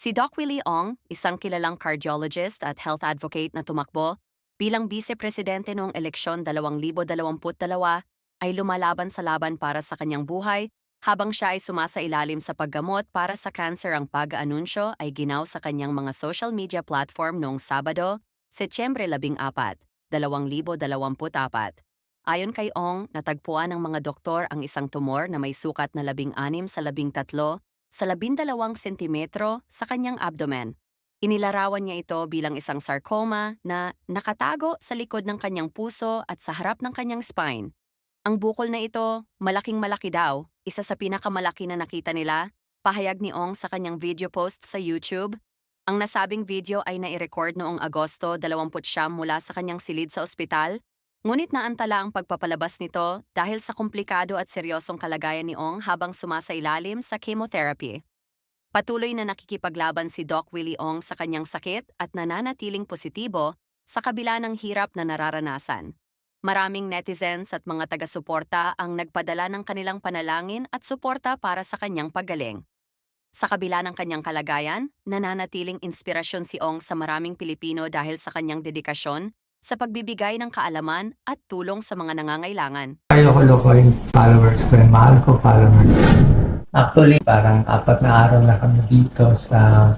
Si Doc Willie Ong, isang kilalang cardiologist at health advocate na tumakbo bilang vice-presidente noong eleksyon 2022, ay lumalaban sa laban para sa kanyang buhay habang siya ay sumasailalim sa paggamot para sa cancer. Ang pag-aanunsyo ay ginaw sa kanyang mga social media platform noong Sabado, Setyembre 14, 2024. Ayon kay Ong, natagpuan ng mga doktor ang isang tumor na may sukat na 16 sa 13 sa 12 sentimetro sa kanyang abdomen. Inilarawan niya ito bilang isang sarcoma na nakatago sa likod ng kanyang puso at sa harap ng kanyang spine. Ang bukol na ito, malaking malaki daw, isa sa pinakamalaki na nakita nila, pahayag ni Ong sa kanyang video post sa YouTube. Ang nasabing video ay nai-record noong Agosto 29 mula sa kanyang silid sa ospital, ngunit naantala ang pagpapalabas nito dahil sa komplikado at seryosong kalagayan ni Ong habang sumasailalim sa chemotherapy. Patuloy na nakikipaglaban si Doc Willie Ong sa kanyang sakit at nananatiling positibo sa kabila ng hirap na nararanasan. Maraming netizens at mga taga-suporta ang nagpadala ng kanilang panalangin at suporta para sa kanyang paggaling. Sa kabila ng kanyang kalagayan, nananatiling inspirasyon si Ong sa maraming Pilipino dahil sa kanyang dedikasyon sa pagbibigay ng kaalaman at tulong sa mga nangangailangan. Ayoko yung followers ko, yung mahal ko followers. Actually, parang 4 na araw na kami dito sa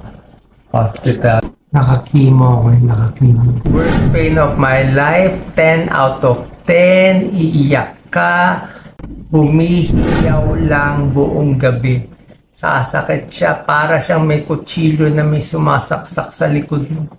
hospital. Naka-chemo ako, naka-chemo. Worst pain of my life, 10 out of 10, iiyak ka, humihiyaw lang buong gabi. Sasakit siya, para siyang may kutsilyo na may sumasaksak sa likod mo.